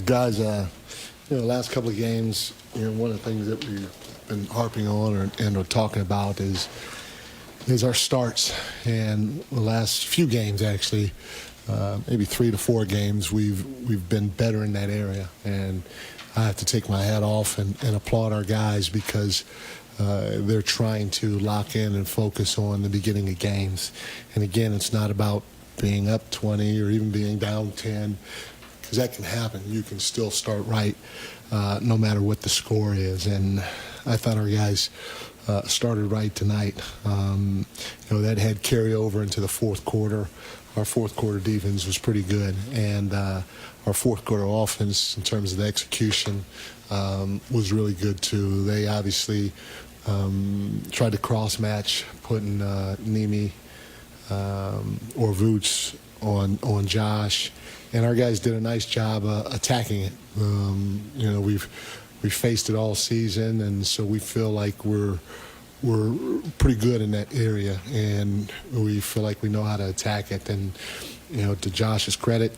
Guys, last couple of games, one of the things that we've been harping on and are talking about is our starts. And the last few games, actually, maybe 3 to 4 games, we've been better in that area. And I have to take my hat off and applaud our guys because they're trying to lock in and focus on the beginning of games. And again, it's not about being up 20 or even being down 10. Because that can happen. You can still start right no matter what the score is. And I thought our guys started right tonight. That had carryover into the fourth quarter. Our fourth quarter defense was pretty good. And our fourth quarter offense, in terms of the execution, was really good too. They obviously tried to cross-match, putting Nimi or Vooch on Josh. And our guys did a nice job attacking it. We've faced it all season, and so we feel like we're pretty good in that area, and we feel like we know how to attack it. And to Josh's credit,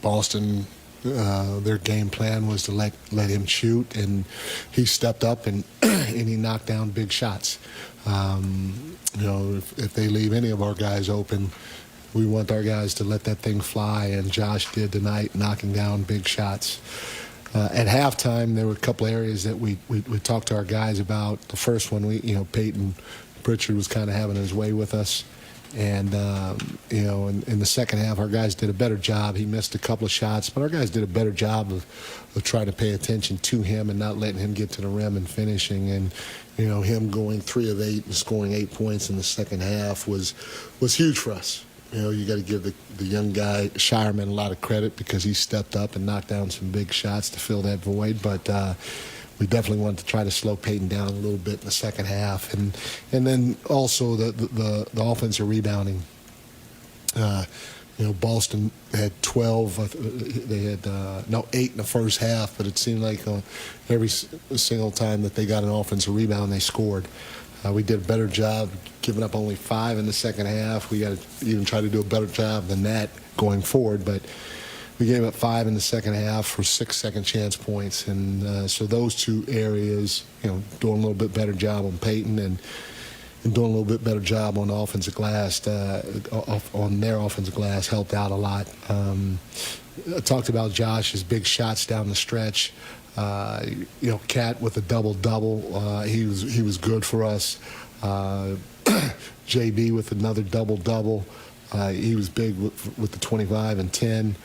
Boston, their game plan was to let him shoot, and he stepped up and and he knocked down big shots. If they leave any of our guys open, we want our guys to let that thing fly, and Josh did tonight, knocking down big shots. At halftime, there were a couple areas that we talked to our guys about. The first one, Peyton Pritchard was kind of having his way with us. And, in the second half, our guys did a better job. He missed a couple of shots, but our guys did a better job of trying to pay attention to him and not letting him get to the rim and finishing. And, him going 3 of 8 and scoring 8 points in the second half was huge for us. You got to give the young guy, Shireman, a lot of credit because he stepped up and knocked down some big shots to fill that void. But we definitely wanted to try to slow Peyton down a little bit in the second half. And then also the offensive rebounding. Boston had 12. They had 8 in the first half, but it seemed like every single time that they got an offensive rebound, they scored. We did a better job giving up only 5 in the second half. We got to even try to do a better job than that going forward. But we gave up 5 in the second half for 6 second chance points. And so those two areas, doing a little bit better job on Peyton and doing a little bit better job on the offensive glass, on their offensive glass helped out a lot. I talked about Josh's big shots down the stretch. KAT with a double-double. He was good for us. JB with another double-double. He was big with the 25 and 10.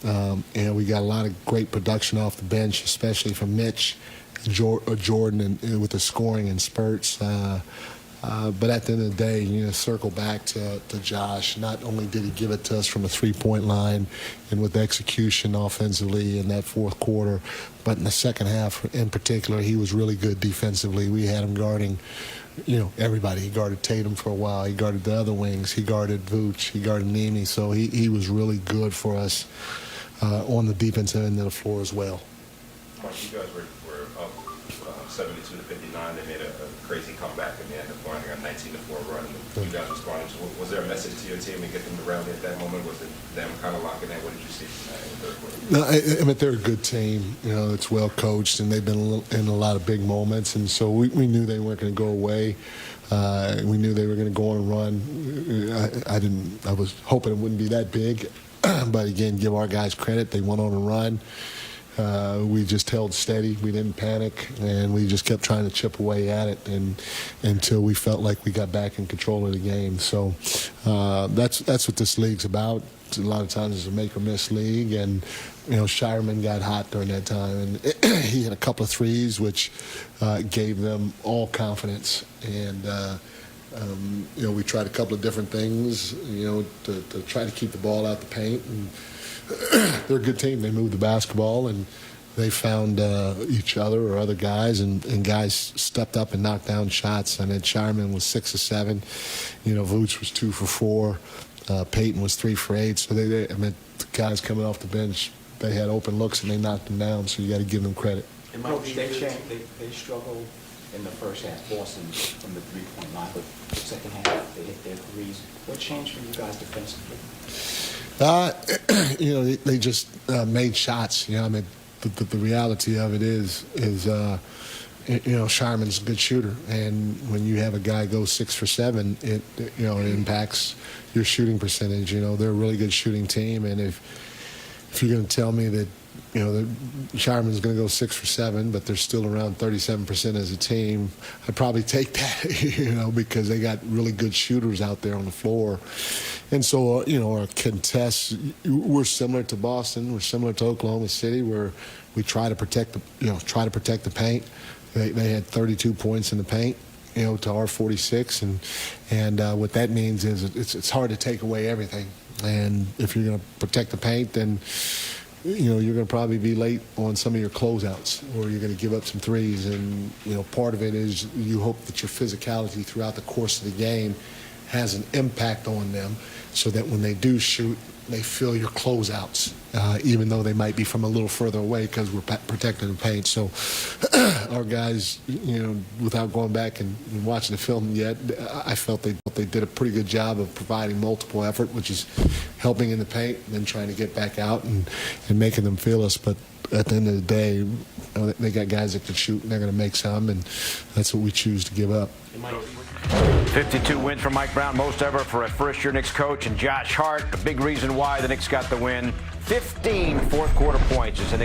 And we got a lot of great production off the bench, especially from Mitch, Jordan, and with the scoring and spurts. But at the end of the day, circle back to Josh. Not only did he give it to us from a three-point line and with execution offensively in that fourth quarter, but in the second half in particular, he was really good defensively. We had him guarding, everybody. He guarded Tatum for a while. He guarded the other wings. He guarded Vooch. He guarded Nimi. So he was really good for us on the defensive end of the floor as well. Mark, you guys were up 72 to 59. They made a crazy comeback in the end of going a 19-4 run. You guys responded. Was there a message to your team to get them to rally at that moment? Was it them kind of locking in? What did you see in the third quarter? No, they're a good team. It's well coached, and they've been in a lot of big moments. And so we knew they weren't going to go away. We knew they were going to go on a run. I was hoping it wouldn't be that big, but again, give our guys credit. They went on a run. We just held steady. We didn't panic, and we just kept trying to chip away at it until we felt like we got back in control of the game. So that's what this league's about. A lot of times it's a make-or-miss league, and Shireman got hot during that time, and he had a couple of threes, which gave them all confidence. And we tried a couple of different things, to try to keep the ball out the paint. And they're a good team. They moved the basketball, and they found each other or other guys, and guys stepped up and knocked down shots. I mean, Shireman was 6 of 7. Vooch was 2 for 4. Peyton was 3 for 8. So the guys coming off the bench, they had open looks and they knocked them down. So you got to give them credit. Coach, they struggled in the first half. Boston from the three-point line, but second half they hit their threes. What changed for you guys defensively? They just made shots. I mean, the reality of it is Sharman's a good shooter, and when you have a guy go 6 for 7, it impacts your shooting percentage. They're a really good shooting team, and if you're going to tell me that that Sharman's going to go 6 for 7, but they're still around 37% as a team, I'd probably take that, because they got really good shooters out there on the floor. And so, our contests, we're similar to Boston, we're similar to Oklahoma City, where we try to protect the paint. They had 32 points in the paint, to our 46, and what that means is it's hard to take away everything. And if you're going to protect the paint, then you're going to probably be late on some of your closeouts, or you're going to give up some threes. And part of it is you hope that your physicality throughout the course of the game has an impact on them, so that when they do shoot, they feel your closeouts, even though they might be from a little further away, because we're protecting the paint. So our guys, without going back and watching the film yet, I felt they did a pretty good job of providing multiple effort, which is helping in the paint and then trying to get back out and making them feel us. But at the end of the day, they got guys that can shoot, and they're going to make some, and that's what we choose to give up. 52 wins for Mike Brown, most ever for a first-year Knicks coach, and Josh Hart, a big reason why the Knicks got the win. 15 fourth-quarter points as the Knicks